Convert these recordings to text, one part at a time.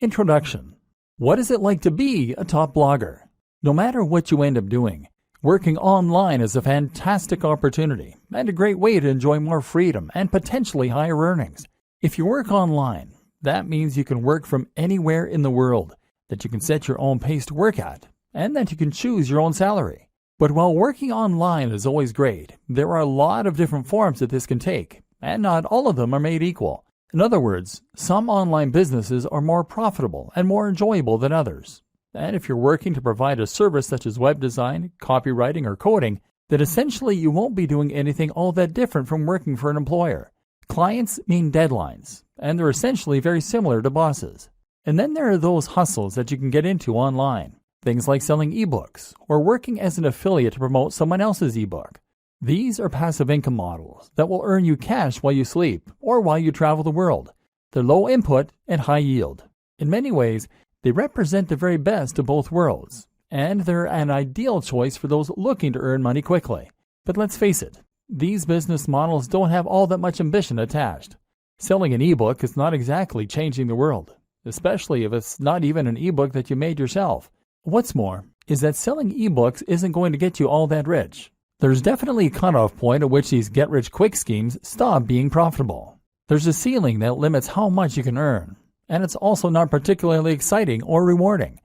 Introduction. What is it like to be a top blogger? No matter what you end up doing, working online is a fantastic opportunity and a great way to enjoy more freedom and potentially higher earnings. If you work online, that means you can work from anywhere in the world, that you can set your own pace to work at, and that you can choose your own salary. But while working online is always great, there are a lot of different forms that this can take, and not all of them are made equal. In other words, some online businesses are more profitable and more enjoyable than others. And if you're working to provide a service such as web design, copywriting, or coding, then essentially you won't be doing anything all that different from working for an employer. Clients mean deadlines, and they're essentially very similar to bosses. And then there are those hustles that you can get into online. Things like selling ebooks or working as an affiliate to promote someone else's ebook. These are passive income models that will earn you cash while you sleep or while you travel the world. They're low input and high yield. In many ways, they represent the very best of both worlds, and they're an ideal choice for those looking to earn money quickly. But let's face it, these business models don't have all that much ambition attached. Selling an ebook is not exactly changing the world, especially if it's not even an ebook that you made yourself. What's more is that selling ebooks isn't going to get you all that rich. There's definitely a cutoff point at which these get-rich-quick schemes stop being profitable. There's a ceiling that limits how much you can earn, and it's also not particularly exciting or rewarding.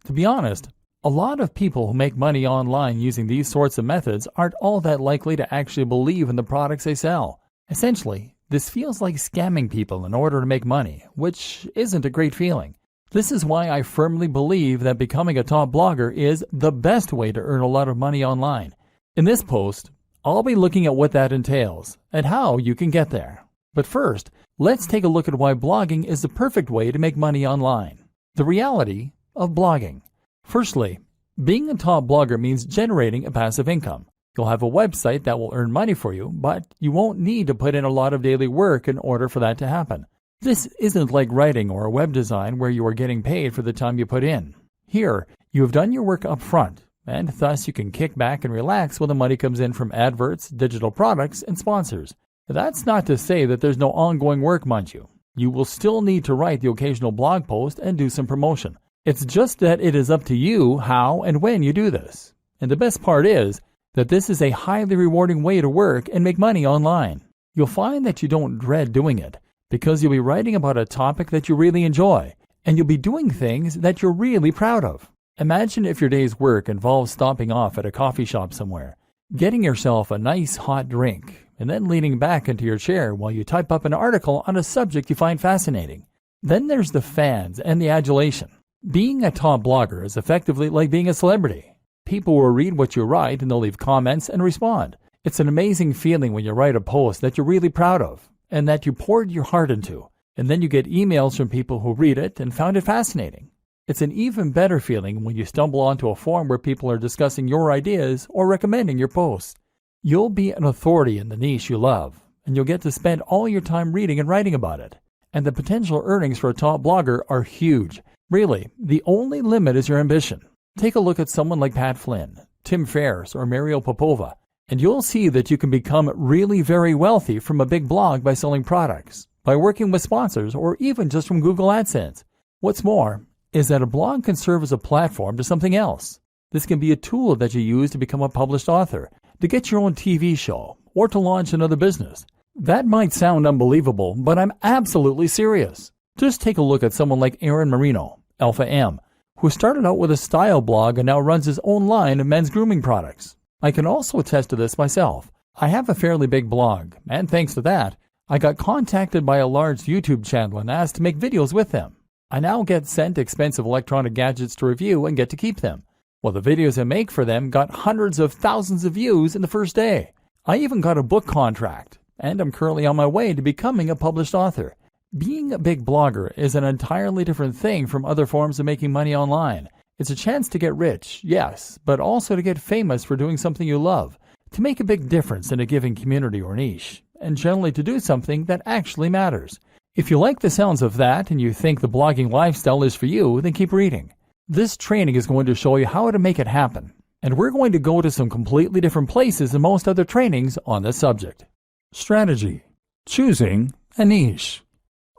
To be honest, a lot of people who make money online using these sorts of methods aren't all that likely to actually believe in the products they sell. Essentially, this feels like scamming people in order to make money, which isn't a great feeling. This is why I firmly believe that becoming a top blogger is the best way to earn a lot of money online. In this post, I'll be looking at what that entails and how you can get there. But first, let's take a look at why blogging is the perfect way to make money online. The reality of blogging. Firstly, being a top blogger means generating a passive income. You'll have a website that will earn money for you, but you won't need to put in a lot of daily work in order for that to happen. This isn't like writing or web design where you are getting paid for the time you put in. Here, you have done your work up front, and thus you can kick back and relax when the money comes in from adverts, digital products, and sponsors. That's not to say that there's no ongoing work, mind you. You will still need to write the occasional blog post and do some promotion. It's just that it is up to you how and when you do this. And the best part is that this is a highly rewarding way to work and make money online. You'll find that you don't dread doing it because you'll be writing about a topic that you really enjoy, and you'll be doing things that you're really proud of. Imagine if your day's work involves stopping off at a coffee shop somewhere, getting yourself a nice hot drink, and then leaning back into your chair while you type up an article on a subject you find fascinating. Then there's the fans and the adulation. Being a top blogger is effectively like being a celebrity. People will read what you write and they'll leave comments and respond. It's an amazing feeling when you write a post that you're really proud of and that you poured your heart into, and then you get emails from people who read it and found it fascinating. It's an even better feeling when you stumble onto a forum where people are discussing your ideas or recommending your posts. You'll be an authority in the niche you love, and you'll get to spend all your time reading and writing about it. And the potential earnings for a top blogger are huge. Really, the only limit is your ambition. Take a look at someone like Pat Flynn, Tim Ferriss, or Mariel Popova, and you'll see that you can become really very wealthy from a big blog by selling products, by working with sponsors, or even just from Google AdSense. What's more is that a blog can serve as a platform to something else. This can be a tool that you use to become a published author, to get your own TV show, or to launch another business. That might sound unbelievable, but I'm absolutely serious. Just take a look at someone like Aaron Marino, Alpha M, who started out with a style blog and now runs his own line of men's grooming products. I can also attest to this myself. I have a fairly big blog, and thanks to that, I got contacted by a large YouTube channel and asked to make videos with them. I now get sent expensive electronic gadgets to review and get to keep them. Well, the videos I make for them got hundreds of thousands of views in the first day. I even got a book contract, and I'm currently on my way to becoming a published author. Being a big blogger is an entirely different thing from other forms of making money online. It's a chance to get rich, yes, but also to get famous for doing something you love, to make a big difference in a given community or niche, and generally to do something that actually matters. If you like the sounds of that and you think the blogging lifestyle is for you, then keep reading. This training is going to show you how to make it happen, and we're going to go to some completely different places than most other trainings on this subject. Strategy. Choosing a niche.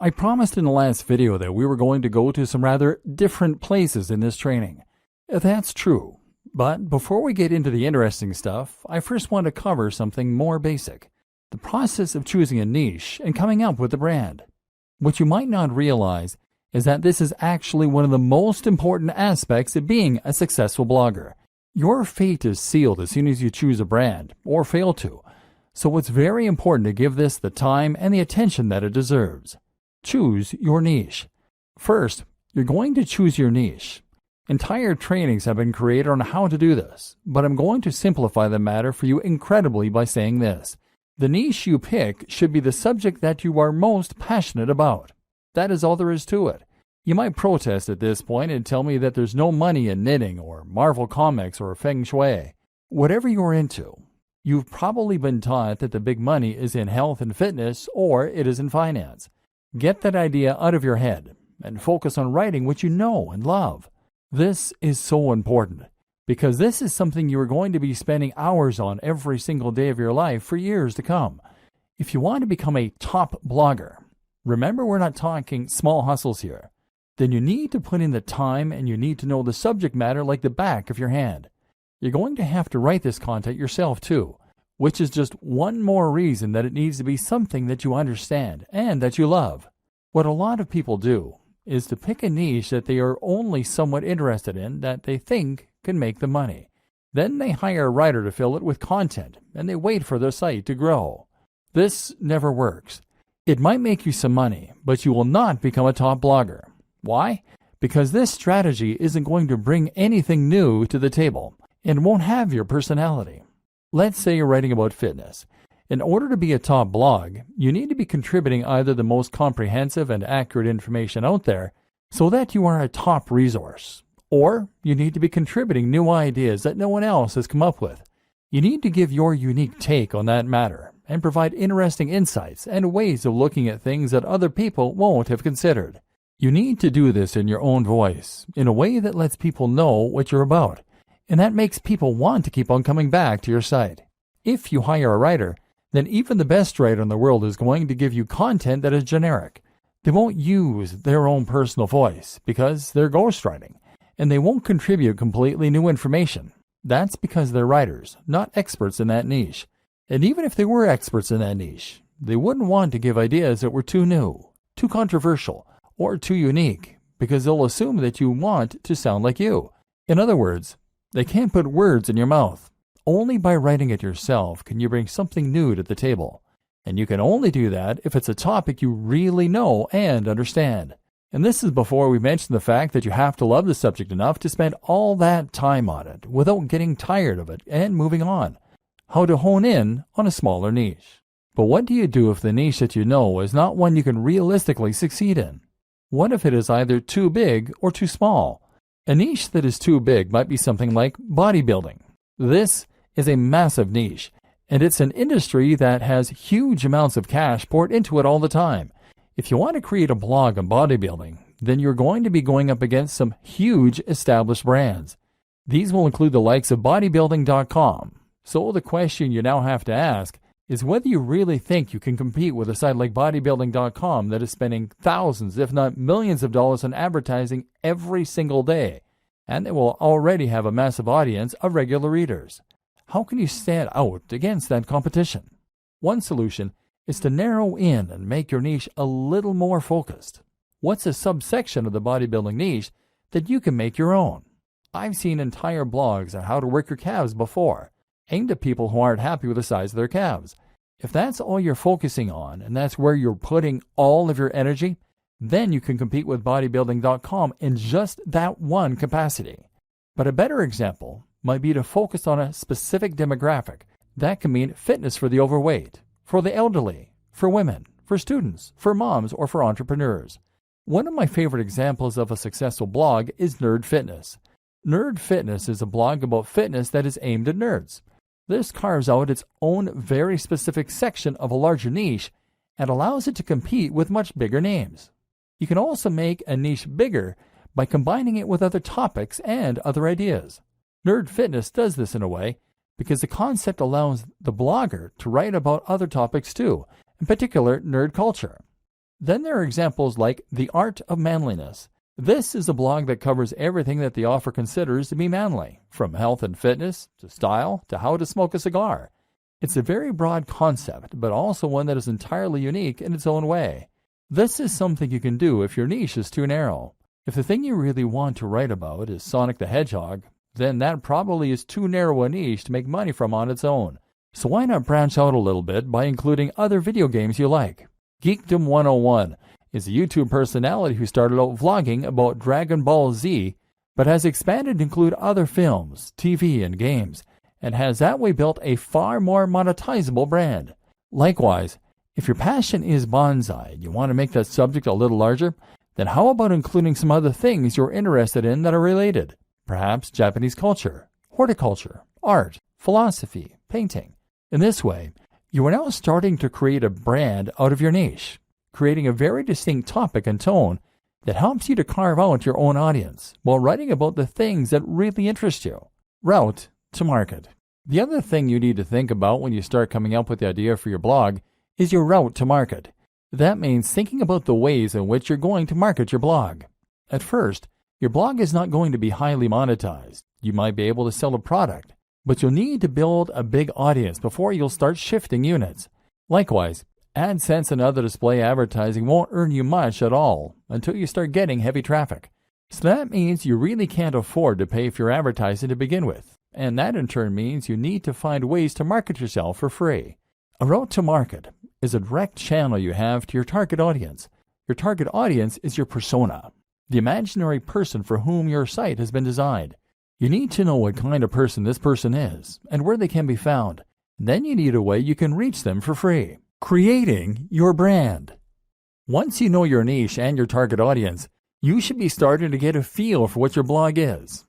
I promised in the last video that we were going to go to some rather different places in this training. That's true, but before we get into the interesting stuff, I first want to cover something more basic: the process of choosing a niche and coming up with a brand. What you might not realize is that this is actually one of the most important aspects of being a successful blogger. Your fate is sealed as soon as you choose a brand, or fail to, so it's very important to give this the time and the attention that it deserves. Choose your niche. First, you're going to choose your niche. Entire trainings have been created on how to do this, but I'm going to simplify the matter for you incredibly by saying this: the niche you pick should be the subject that you are most passionate about. That is all there is to it. You might protest at this point and tell me that there's no money in knitting or Marvel Comics or Feng Shui. Whatever you're into, you've probably been taught that the big money is in health and fitness, or it is in finance. Get that idea out of your head and focus on writing what you know and love. This is so important because this is something you are going to be spending hours on every single day of your life for years to come. If you want to become a top blogger, remember we're not talking small hustles here, then you need to put in the time and you need to know the subject matter like the back of your hand. You're going to have to write this content yourself too, which is just one more reason that it needs to be something that you understand and that you love. What a lot of people do is to pick a niche that they are only somewhat interested in that they think can make them money. Then they hire a writer to fill it with content and they wait for their site to grow. This never works. It might make you some money, but you will not become a top blogger. Why? Because this strategy isn't going to bring anything new to the table and won't have your personality. Let's say you're writing about fitness. In order to be a top blog, you need to be contributing either the most comprehensive and accurate information out there so that you are a top resource, or you need to be contributing new ideas that no one else has come up with. You need to give your unique take on that matter and provide interesting insights and ways of looking at things that other people won't have considered. You need to do this in your own voice, in a way that lets people know what you're about, and that makes people want to keep on coming back to your site. If you hire a writer, then even the best writer in the world is going to give you content that is generic. They won't use their own personal voice because they're ghostwriting, and they won't contribute completely new information. That's because they're writers, not experts in that niche. And even if they were experts in that niche, they wouldn't want to give ideas that were too new, too controversial, or too unique, because they'll assume that you want to sound like you. In other words, they can't put words in your mouth. Only by writing it yourself can you bring something new to the table. And you can only do that if it's a topic you really know and understand. And this is before we mention the fact that you have to love the subject enough to spend all that time on it without getting tired of it and moving on. How to hone in on a smaller niche. But what do you do if the niche that you know is not one you can realistically succeed in? What if it is either too big or too small? A niche that is too big might be something like bodybuilding. This is a massive niche, and it's an industry that has huge amounts of cash poured into it all the time. If you want to create a blog on bodybuilding, then you're going to be going up against some huge established brands. These will include the likes of bodybuilding.com. So the question you now have to ask is whether you really think you can compete with a site like bodybuilding.com that is spending thousands, if not millions of dollars on advertising every single day, and they will already have a massive audience of regular readers. How can you stand out against that competition? One solution is to narrow in and make your niche a little more focused. What's a subsection of the bodybuilding niche that you can make your own? I've seen entire blogs on how to work your calves before, aimed at people who aren't happy with the size of their calves. If that's all you're focusing on and that's where you're putting all of your energy, then you can compete with bodybuilding.com in just that one capacity. But a better example might be to focus on a specific demographic. That can mean fitness for the overweight, for the elderly, for women, for students, for moms, or for entrepreneurs. One of my favorite examples of a successful blog is Nerd Fitness. Nerd Fitness is a blog about fitness that is aimed at nerds. This carves out its own very specific section of a larger niche and allows it to compete with much bigger names. You can also make a niche bigger by combining it with other topics and other ideas. Nerd Fitness does this in a way because the concept allows the blogger to write about other topics too, in particular nerd culture. Then there are examples like The Art of Manliness. This is a blog that covers everything that the author considers to be manly, from health and fitness, to style, to how to smoke a cigar. It's a very broad concept, but also one that is entirely unique in its own way. This is something you can do if your niche is too narrow. If the thing you really want to write about is Sonic the Hedgehog, then that probably is too narrow a niche to make money from on its own. So why not branch out a little bit by including other video games you like? Geekdom 101 is a YouTube personality who started out vlogging about Dragon Ball Z, but has expanded to include other films, TV, and games, and has that way built a far more monetizable brand. Likewise, if your passion is bonsai and you want to make that subject a little larger, then how about including some other things you're interested in that are related? Perhaps Japanese culture, horticulture, art, philosophy, painting. In this way, you are now starting to create a brand out of your niche, creating a very distinct topic and tone that helps you to carve out your own audience while writing about the things that really interest you. Route to market. The other thing you need to think about when you start coming up with the idea for your blog is your route to market. That means thinking about the ways in which you're going to market your blog. At first, your blog is not going to be highly monetized. You might be able to sell a product, but you'll need to build a big audience before you'll start shifting units. Likewise, AdSense and other display advertising won't earn you much at all until you start getting heavy traffic. So that means you really can't afford to pay for your advertising to begin with, and that in turn means you need to find ways to market yourself for free. A route to market is a direct channel you have to your target audience. Your target audience is your persona, the imaginary person for whom your site has been designed. You need to know what kind of person this person is and where they can be found. Then you need a way you can reach them for free. Creating your brand. Once you know your niche and your target audience, you should be starting to get a feel for what your blog is.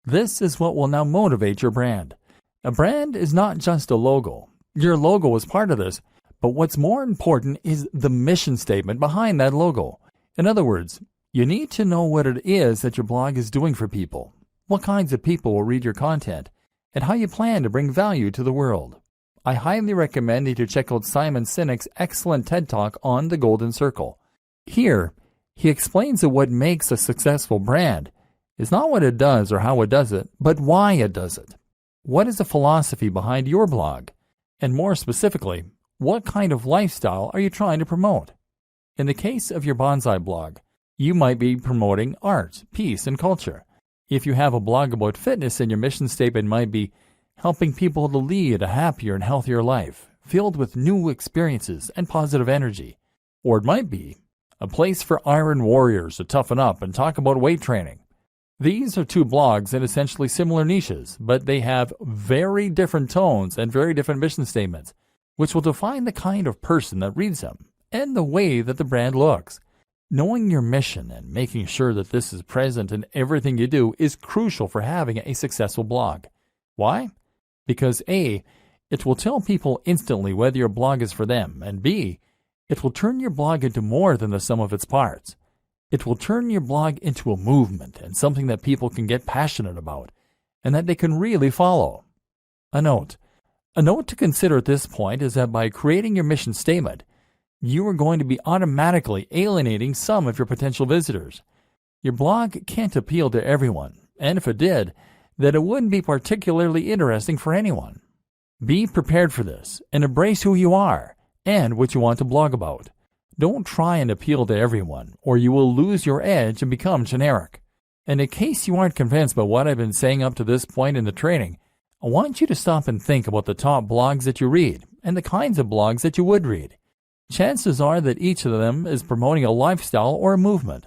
This is what will now motivate your brand. A brand is not just a logo. Your logo is part of this, but what's more important is the mission statement behind that logo. In other words, you need to know what it is that your blog is doing for people, what kinds of people will read your content, and how you plan to bring value to the world. I highly recommend you to check out Simon Sinek's excellent TED Talk on the Golden Circle. Here, he explains that what makes a successful brand is not what it does or how it does it, but why it does it. What is the philosophy behind your blog? And more specifically, what kind of lifestyle are you trying to promote? In the case of your bonsai blog, you might be promoting art, peace, and culture. If you have a blog about fitness, then your mission statement might be helping people to lead a happier and healthier life, filled with new experiences and positive energy. Or it might be a place for iron warriors to toughen up and talk about weight training. These are two blogs in essentially similar niches, but they have very different tones and very different mission statements, which will define the kind of person that reads them and the way that the brand looks. Knowing your mission and making sure that this is present in everything you do is crucial for having a successful blog. Why? Because A, it will tell people instantly whether your blog is for them, and B, it will turn your blog into more than the sum of its parts. It will turn your blog into a movement and something that people can get passionate about, and that they can really follow. A note to consider at this point is that by creating your mission statement, you are going to be automatically alienating some of your potential visitors. Your blog can't appeal to everyone, and if it did, then it wouldn't be particularly interesting for anyone. Be prepared for this and embrace who you are and what you want to blog about. Don't try and appeal to everyone, or you will lose your edge and become generic. And in case you aren't convinced by what I've been saying up to this point in the training, I want you to stop and think about the top blogs that you read and the kinds of blogs that you would read. Chances are that each of them is promoting a lifestyle or a movement.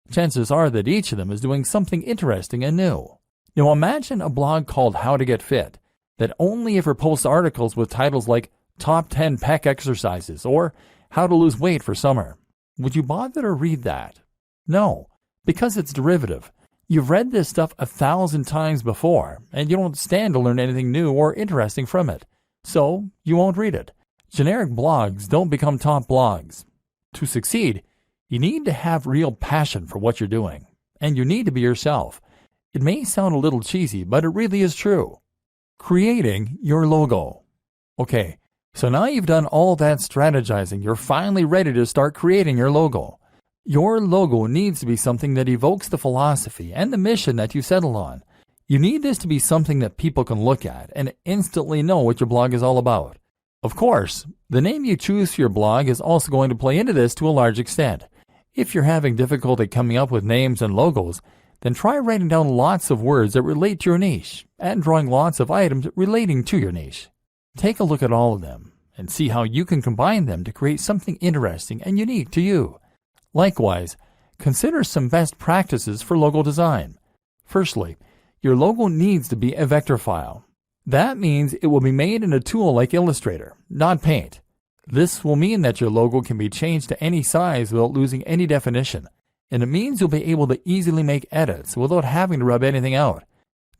Chances are that each of them is doing something interesting and new. Now imagine a blog called How to Get Fit that only ever posts articles with titles like Top 10 Pec Exercises or How to Lose Weight for Summer. Would you bother to read that? No, because it's derivative. You've read this stuff 1,000 times before, and you don't stand to learn anything new or interesting from it. So you won't read it. Generic blogs don't become top blogs. To succeed, you need to have real passion for what you're doing, and you need to be yourself. It may sound a little cheesy, but it really is true. Creating your logo. Okay, So now you've done all that strategizing, you're finally ready to start creating your logo. Your logo needs to be something that evokes the philosophy and the mission that you settled on. You need this to be something that people can look at and instantly know what your blog is all about. Of course, the name you choose for your blog is also going to play into this to a large extent. If you're having difficulty coming up with names and logos, then try writing down lots of words that relate to your niche and drawing lots of items relating to your niche. Take a look at all of them and see how you can combine them to create something interesting and unique to you. Likewise, consider some best practices for logo design. Firstly, your logo needs to be a vector file. That means it will be made in a tool like Illustrator, not Paint. This will mean that your logo can be changed to any size without losing any definition, and it means you'll be able to easily make edits without having to rub anything out.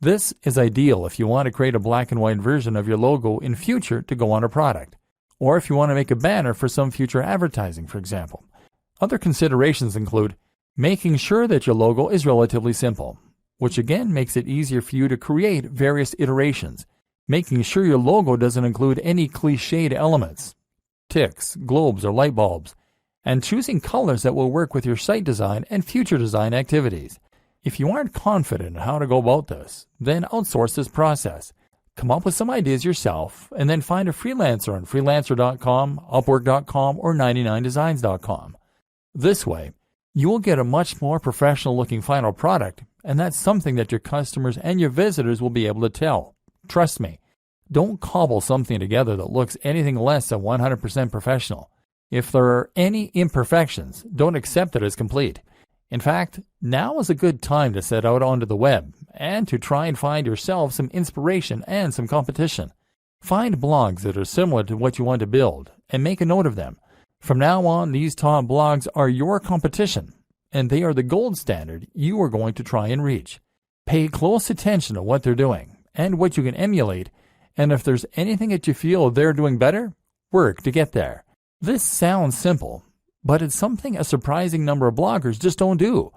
This is ideal if you want to create a black and white version of your logo in future to go on a product, or if you want to make a banner for some future advertising, for example. Other considerations include making sure that your logo is relatively simple, which again makes it easier for you to create various iterations, making sure your logo doesn't include any cliched elements, ticks, globes, or light bulbs, and choosing colors that will work with your site design and future design activities. If you aren't confident in how to go about this, then outsource this process. Come up with some ideas yourself, and then find a freelancer on freelancer.com, upwork.com, or 99designs.com. This way, you will get a much more professional-looking final product, and that's something that your customers and your visitors will be able to tell. Trust me, don't cobble something together that looks anything less than 100% professional. If there are any imperfections, don't accept it as complete. In fact, now is a good time to set out onto the web and to try and find yourself some inspiration and some competition. Find blogs that are similar to what you want to build and make a note of them. From now on, these top blogs are your competition, and they are the gold standard you are going to try and reach. Pay close attention to what they're doing and what you can emulate, and if there's anything that you feel they're doing better, work to get there. This sounds simple, but it's something a surprising number of bloggers just don't do.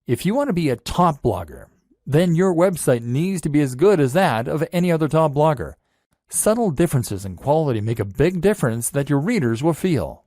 If you want to be a top blogger, then your website needs to be as good as that of any other top blogger. Subtle differences in quality make a big difference that your readers will feel.